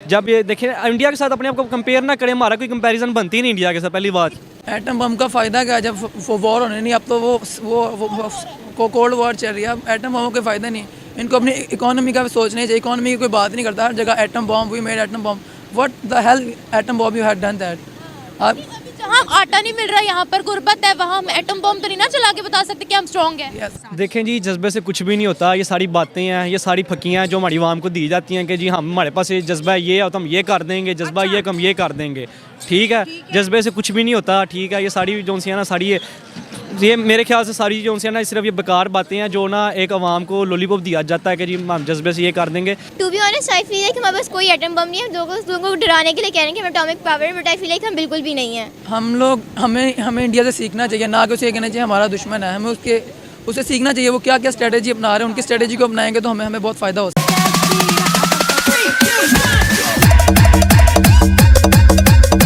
जब ये देखें इंडिया के साथ अपने आप को कंपेयर ना करें, हमारा कोई कंपैरिजन बनती नहीं इंडिया के साथ। पहली बात एटम बम का फ़ायदा क्या है जब वॉर होने नहीं, अब तो वो कोल्ड वॉर चल रही है, अब एटम बमों के फ़ायदा नहीं। इनको अपनी इकोनॉमी का सोचना चाहिए, इकोनॉमी की कोई बात नहीं करता, हर जगह atom bomb, we made atom bomb, what the hell atom bomb you had done that. अब जहाँ आटा नहीं मिल रहा, यहाँ पर गुर्बत है, वहाँ हम एटम बम तो नहीं ना चला के बता सकते कि हम स्ट्रॉन्ग हैं। देखें जी, जज्बे से कुछ भी नहीं होता। ये सारी बातें हैं, ये सारी फकियाँ हैं जो हमारी आवाम को दी जाती हैं कि जी हमारे पास ये जज्बा है, ये है तो हम ये कर देंगे, जज्बा ये हम ये कर देंगे। ठीक है, जज्बे से कुछ भी नहीं होता। ठीक है, ये सारी जो सी है ना, सारी ये मेरे ख्याल से सारी जो सी है ना, सिर्फ ये बेकार बातें हैं जो ना एक आवाम को लॉलीपॉप दिया जाता है कि जी हम जज्बे से ये कर देंगे। To be honest I feel like हमारे पास कोई एटम बम नहीं है। लोगों को डराने के लिए कह रहे हैं कि हम atomic power, but I feel like हम बिल्कुल भी नहीं है। हमें इंडिया से सीखना चाहिए, ना कि उसे कहना चाहिए हमारा दुश्मन है। हमें उससे सीखना चाहिए वो क्या क्या स्ट्रेटेजी अपना रहे हैं, उनकी स्ट्रेटेजी को अपनाएंगे तो हमें बहुत फ़ायदा हो सकता है।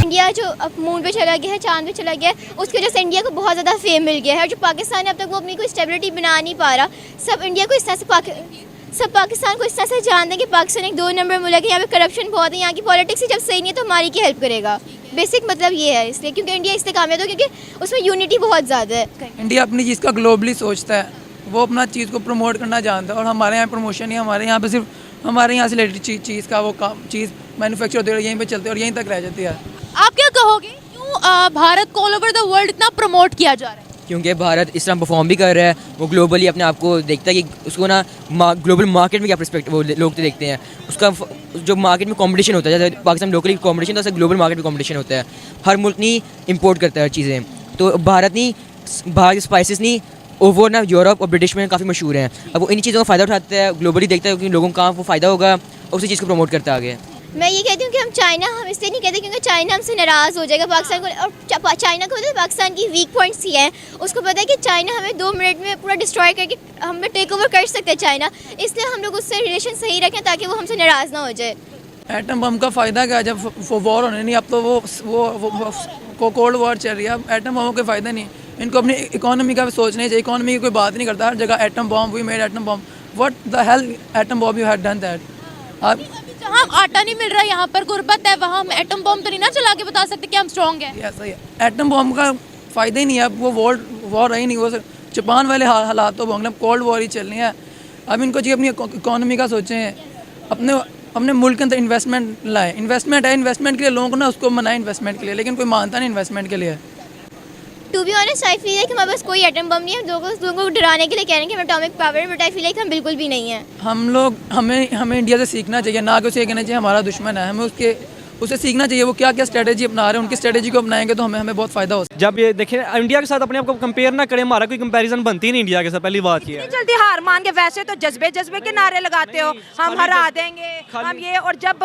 इंडिया जो अब मून पे चला गया है, चांद पे चला गया है, उसकी वजह से इंडिया को बहुत ज़्यादा फेम मिल गया है। और जो पाकिस्तान है अब तक वो अपनी कोई स्टेबिलिटी बना नहीं पा रहा। सब इंडिया को इस तरह से सब पाकिस्तान को इस तरह से जानते हैं कि पाकिस्तान एक 2 नंबर मुल्क है, यहाँ पे करप्शन बहुत है, यहाँ की पॉलिटिक्स ही जब सही नहीं है तो हमारी की हेल्प करेगा। बेसिक मतलब ये है, इसलिए क्योंकि इंडिया इसलिए कामयाब है क्योंकि उसमें यूनिटी बहुत ज़्यादा है। इंडिया अपनी चीज़ का ग्लोबली सोचता है, वो अपना चीज़ को प्रमोट करना जानता है। और हमारे यहाँ प्रमोशन नहीं, हमारे यहाँ पे सिर्फ हमारे यहाँ से रिलेटेड चीज़ का वो काम चीज़ मैन्युफैक्चर होती है, यहीं पे चलती है और यहीं तक रह जाती है। आप क्या कहोगे, क्यों भारत को ऑल ओवर द वर्ल्ड इतना प्रमोट किया जा रहा है? क्योंकि भारत इस तरह परफॉर्म भी कर रहा है, वो ग्लोबली अपने आप को देखता है कि उसको ना ग्लोबल मार्केट में क्या पर्सपेक्टिव वो लोग तो देखते हैं। उसका जो मार्केट में कंपटीशन होता है, जैसे पाकिस्तान लोकली कंपटीशन होता है, ग्लोबल मार्केट में कंपटीशन होता है। हर मुल्क नहीं इंपोर्ट करता है हर चीज़ें, तो भारत नहीं, बाहर स्पाइसेस नहीं, वो ना यूरोप और ब्रिटिश में काफ़ी मशहूर हैं। अब वो इन चीज़ों का फ़ायदा उठाता है, ग्लोबली देखता है कि लोगों को कहाँ वो फ़ायदा होगा और उसी चीज़ को प्रमोट करता है आगे। मैं ये कहती हूँ कि हम इसलिए नहीं कहते क्योंकि चाइना हमसे नाराज़ हो जाएगा पाकिस्तान को, और चाइना को मतलब पाकिस्तान की वीक पॉइंट्स ही हैं। उसको पता है कि चाइना हमें 2 मिनट में पूरा डिस्ट्रॉय करके हमें टेक ओवर कर सकते हैं चाइना, इसलिए हम लोग उससे रिलेशन सही रखें ताकि वो हमसे नाराज़ ना हो जाए। एटम बम का फ़ायदा क्या है जब वॉर होने नहीं, अब तो वो कोल्ड वॉर चल रही है, अब एटम बमों के फ़ायदा नहीं। इनको अपनी इकोनॉमी का सोचना चाहिए, इकोनॉमी की कोई बात नहीं करता, हर जगह atom bomb, we made atom bomb, what the hell atom bomb you had done that. अब जहाँ आटा नहीं मिल रहा, यहाँ पर गुर्बत है, वहाँ हम एटम बम तो नहीं ना चला के बता सकते कि हम स्ट्रॉन्ग हैं। सही है, एटम बम का फ़ायदा ही नहीं है। अब वो वॉर रही नहीं, वो जापान वाले हालात तो होंगे, कोल्ड वॉर ही चलनी है। अब इनको चाहिए अपनी इकोनॉमी का सोचें, अपने मुल्क के अंदर इन्वेस्टमेंट लाए। इन्वेस्टमेंट है, इन्वेस्टमेंट के लिए लोगों को ना उसको मनाए इन्वेस्टमेंट के लिए, लेकिन कोई मानता नहीं इन्वेस्टमेंट के लिए। To be honest I feel like हमारे पास कोई एटम बम नहीं है। लोगों को डराने के लिए कह रहे हैं कि हम atomic power, but I feel like हम बिल्कुल भी नहीं है। हमें इंडिया से सीखना चाहिए, ना कि उसे कहना चाहिए हमारा दुश्मन है। हमें उससे सीखना चाहिए वो क्या क्या स्ट्रेटेजी अपना रहे हैं, उनकी स्ट्रेटेजी को अपनाएंगे तो हमें बहुत फ़ायदा हो सकता है। जब ये देखें इंडिया के साथ अपने आप को कंपेयर ना करें, हमारा कोई कंपैरिजन बनती नहीं इंडिया के साथ। पहली बात ये है, जल्दी हार मान के वैसे तो जज्बे के नारे लगाते हो, हम हरा देंगे, हम ये, और जब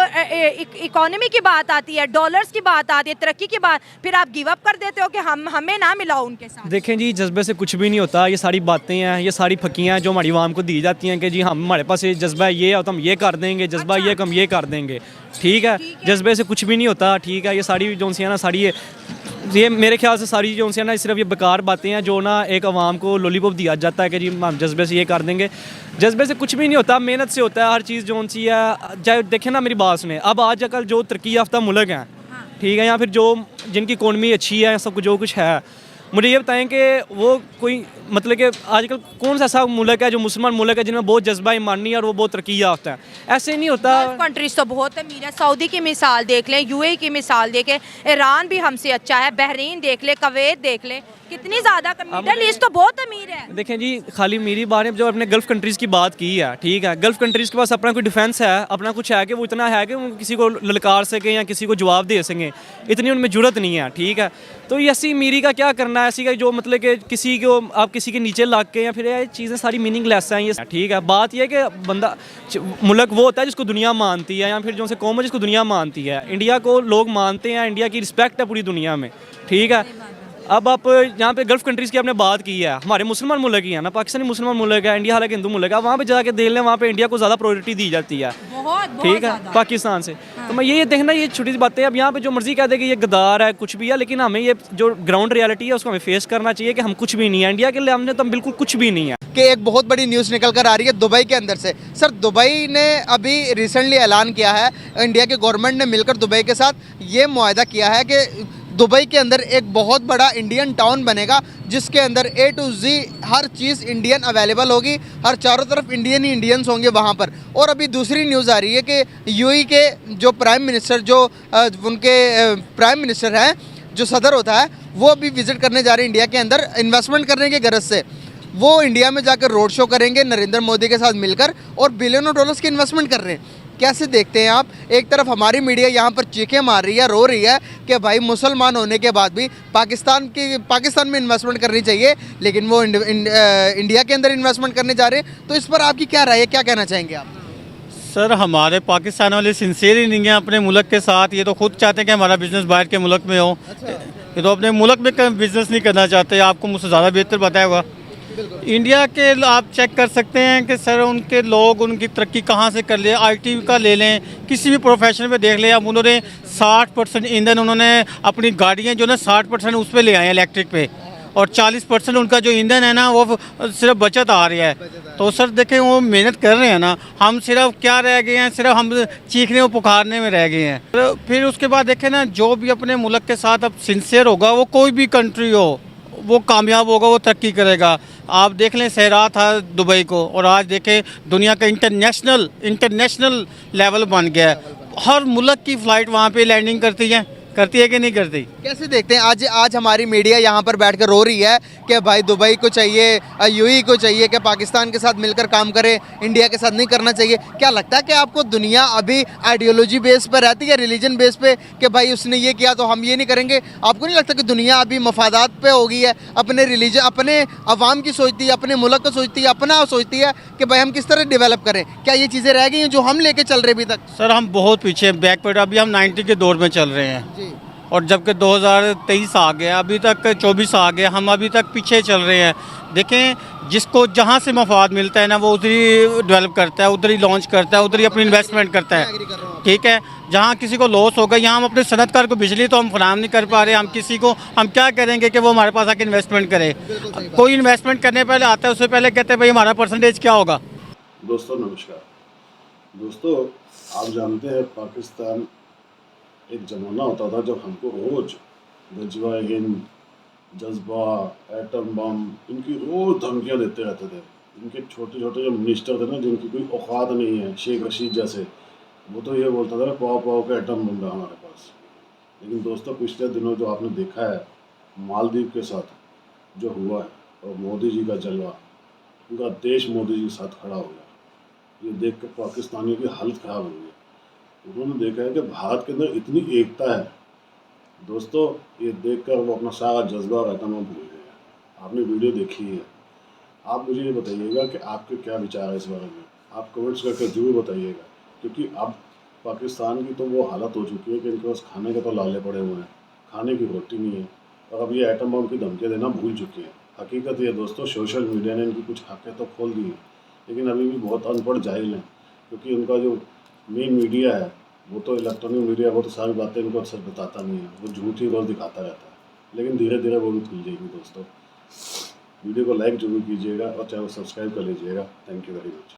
इकोनॉमी की बात आती है, डॉलर्स की बात आती है, तरक्की की बात, फिर आप गिव अप कर देते हो कि हमें ना मिलाओ उनके साथ। देखें जी, जज्बे से कुछ भी नहीं होता। ये सारी बातें हैं, ये सारी फकियाँ हैं जो हमारी आवाम को दी जाती हैं कि जी हमारे पास ये जज्बा है, ये है तो हम ये कर देंगे, जज्बा ये हम ये कर देंगे। ठीक है, जज्बे से कुछ भी नहीं होता। ठीक है, ये सारी जो सी है ना, सारी ये मेरे ख्याल से सारी जो सी है ना, सिर्फ ये बेकार बातें हैं जो ना एक आवाम को लॉलीपॉप दिया जाता है कि जी हम जज्बे से ये कर देंगे। जज्बे से कुछ भी नहीं होता, मेहनत से होता है हर चीज़ जो सी है। चाहे देखें ना, मेरी बात सुने, अब आजकल जो तरक्की याफ्ता मुल्क हैं, ठीक है, या फिर जो जिनकी इकोनॉमी अच्छी है, सब जो कुछ है, मुझे ये बताएं कि वो कोई मतलब कि आजकल कौन सा ऐसा मुल्क है जो मुसलमान मुल्क है जिनमें बहुत जज्बा ईमानी है और वो बहुत तरक्की याफ्ता है? ऐसे नहीं होता। कंट्रीज तो बहुत अमीर है, सऊदी की मिसाल देख लें, यूएई की मिसाल देखें, ईरान भी हमसे अच्छा है, बहरीन देख ले, कुवैत देख ले, कितनी ज़्यादा मिडल ईस्ट तो बहुत अमीर है। देखें जी, खाली मेरी बात है, जो अपने गल्फ़ कंट्रीज़ की बात की है, ठीक है, गल्फ़ कंट्रीज़ के पास अपना कोई डिफेंस है, अपना कुछ है कि वो इतना है कि वो किसी को ललकार सकें या किसी को जवाब दे सकें, इतनी उनमें जरूरत नहीं है। ठीक है, तो ये ऐसी अमीरी का क्या करना है, ऐसी का जो मतलब कि किसी को आप किसी के नीचे लग के, या फिर ये चीज़ें सारी मीनिंगलेस हैं ये। ठीक है, बात यह है कि बंदा मुल्क वो होता है जिसको दुनिया मानती है, या फिर जो से कौम है जिसको दुनिया मानती है। इंडिया को लोग मानते हैं, इंडिया की रिस्पेक्ट है पूरी दुनिया में। ठीक है, अब आप यहाँ पे गल्फ़ कंट्रीज़ की आपने बात की है, हमारे मुसलमान मुल्क ही है ना, पाकिस्तानी मुसलमान मुल्क है, इंडिया हालांकि हिंदू मुल्क है, वहाँ पे जाके देख लें, वहाँ पे इंडिया को ज़्यादा प्रायोरिटी दी जाती है। ठीक है, पाकिस्तान से। तो मैं ये देखना, ये छोटी सी बातें, अब यहाँ पे जो मर्जी कह दे कि ये गद्दार है कुछ भी है, लेकिन हमें ये जो ग्राउंड रियलिटी है उसको हमें फेस करना चाहिए कि हम कुछ भी नहीं है इंडिया के लिए, हमने तो हम बिल्कुल कुछ भी नहीं है। कि एक बहुत बड़ी न्यूज़ निकल कर आ रही है दुबई के अंदर से। सर, दुबई ने अभी रिसेंटली ऐलान किया है, इंडिया के गवर्नमेंट ने मिलकर दुबई के साथ ये मुआहदा किया है कि दुबई के अंदर एक बहुत बड़ा इंडियन टाउन बनेगा जिसके अंदर A to Z her cheese Indian available होगी, हर चारों तरफ इंडियन ही इंडियंस होंगे वहाँ पर। और अभी दूसरी न्यूज़ आ रही है कि यूएई के जो प्राइम मिनिस्टर, जो उनके प्राइम मिनिस्टर हैं, जो सदर होता है, वो अभी विज़िट करने जा रहे हैं इंडिया के अंदर इन्वेस्टमेंट करने के गरज से। वो इंडिया में जाकर रोड शो करेंगे नरेंद्र मोदी के साथ मिलकर और बिलियनों डॉलर्स की इन्वेस्टमेंट कर रहे हैं। कैसे देखते हैं आप? एक तरफ हमारी मीडिया यहाँ पर चीखें मार रही है, रो रही है कि भाई मुसलमान होने के बाद भी पाकिस्तान में इन्वेस्टमेंट करनी चाहिए, लेकिन वो इंडिया के अंदर इन्वेस्टमेंट करने जा रहे हैं। तो इस पर आपकी क्या राय है, क्या कहना चाहेंगे आप? सर, हमारे पाकिस्तान वाले सिंसियर ही नहीं हैं अपने मुल्क के साथ। ये तो खुद चाहते हैं कि हमारा बिज़नेस बाहर के मुल्क में हो। ये तो अपने मुल्क में बिज़नेस नहीं करना चाहते। आपको मुझसे ज़्यादा बेहतर पता होगा। इंडिया के आप चेक कर सकते हैं कि सर उनके लोग उनकी तरक्की कहाँ से कर ले। IT का ले लें, किसी भी प्रोफेशन में देख लें। अब उन्होंने 60% ईंधन उन्होंने अपनी गाड़ियाँ जो ना 60% उस पर ले आए हैं इलेक्ट्रिक पे, और 40% उनका जो ईंधन है ना वो सिर्फ बचत आ रही है। तो सर देखें, वो मेहनत कर रहे हैं ना, हम सिर्फ क्या रह गए हैं, सिर्फ हम चीखने और पुकारने में रह गए हैं। तो फिर उसके बाद देखें ना, जो भी अपने मुल्क के साथ अब सिंसियर होगा, वो कोई भी कंट्री हो, वो कामयाब होगा, वो तरक्की करेगा। आप देख लें, सहरा था दुबई को, और आज देखें दुनिया का इंटरनेशनल लेवल बन गया है। हर मुल्क की फ़्लाइट वहाँ पे लैंडिंग करती है कि नहीं करती? कैसे देखते हैं आज हमारी मीडिया यहाँ पर बैठकर रो रही है कि भाई दुबई को चाहिए, यूएई को चाहिए कि पाकिस्तान के साथ मिलकर काम करे, इंडिया के साथ नहीं करना चाहिए। क्या लगता है कि आपको दुनिया अभी आइडियोलॉजी बेस पर रहती है, रिलीजन बेस पे, कि भाई उसने ये किया तो हम ये नहीं करेंगे? आपको नहीं लगता कि दुनिया अभी मफादात पे हो गई है, अपने रिलीजन, अपने अवाम की सोचती है, अपने मुल्क को सोचती है, अपना सोचती है कि भाई हम किस तरह डेवलप करें? क्या ये चीज़ें रह गई हैं जो हम लेके चल रहे अभी तक? सर, हम बहुत पीछे बैकवर्ड। अभी हम 90 के दौर में चल रहे हैं, और जबकि 2023 आ गया, अभी तक 24 आ गया, हम अभी तक पीछे चल रहे हैं। देखें, जिसको जहाँ से मफाद मिलता है ना, वो उधर ही डेवलप करता है, उधर ही लॉन्च करता है, उधर ही अपनी इन्वेस्टमेंट करता है। ठीक है, जहाँ किसी को लॉस होगा, यहाँ हम अपने सनतकार को बिजली तो हम फराहम नहीं कर पा रहे, हम किसी को हम क्या करेंगे कि वो हमारे पास आके इन्वेस्टमेंट करे? कोई इन्वेस्टमेंट करने पहले आता है, उससे पहले कहते हैं भाई हमारा परसेंटेज क्या होगा। दोस्तों नमस्कार। दोस्तों, आप जानते हैं पाकिस्तान एक ज़माना होता था जब हमको रोज़ गजवा हिंद, जज्बा, एटम बम, इनकी रोज़ धमकियाँ देते रहते थे। इनके छोटे छोटे जो मिनिस्टर थे ना, जिनकी कोई औकात नहीं है, शेख रशीद जैसे, वो तो ये बोलता था पाव के एटम बम है हमारे पास। लेकिन दोस्तों, पिछले दिनों जो आपने देखा है मालदीव के साथ जो हुआ है, और मोदी जी का जलवा, पूरा देश मोदी जी के साथ खड़ा हो गया। ये देख कर पाकिस्तानियों की हालत ख़राब हो गई। उन्होंने देखा है कि भारत के अंदर इतनी एकता है। दोस्तों, ये देखकर वो अपना सारा जज्बा और एटम बम भूल गए। आपने वीडियो देखी है। आप मुझे ये बताइएगा कि आपके क्या विचार है इस बारे में। आप कमेंट्स करके जरूर बताइएगा, क्योंकि अब पाकिस्तान की तो वो हालत हो चुकी है कि इनके पास खाने के तो लाले पड़े हुए हैं, खाने की रोटी नहीं है, और अब ये एटम बम की धमकियाँ देना भूल चुके हैं। हकीकत ये दोस्तों, सोशल मीडिया ने इनकी कुछ आँखें तो खोल दी है, लेकिन अभी भी बहुत अनपढ़ जाहिल हैं, क्योंकि उनका जो मेन मीडिया है, वो तो इलेक्ट्रॉनिक मीडिया, वो तो सारी बातें इनको अक्सर बताता नहीं है, वो झूठ ही रोज़ दिखाता रहता है। लेकिन धीरे धीरे वो भी खुल जाएगी। दोस्तों, वीडियो को लाइक जरूर कीजिएगा और चैनल सब्सक्राइब कर लीजिएगा। Thank you very much.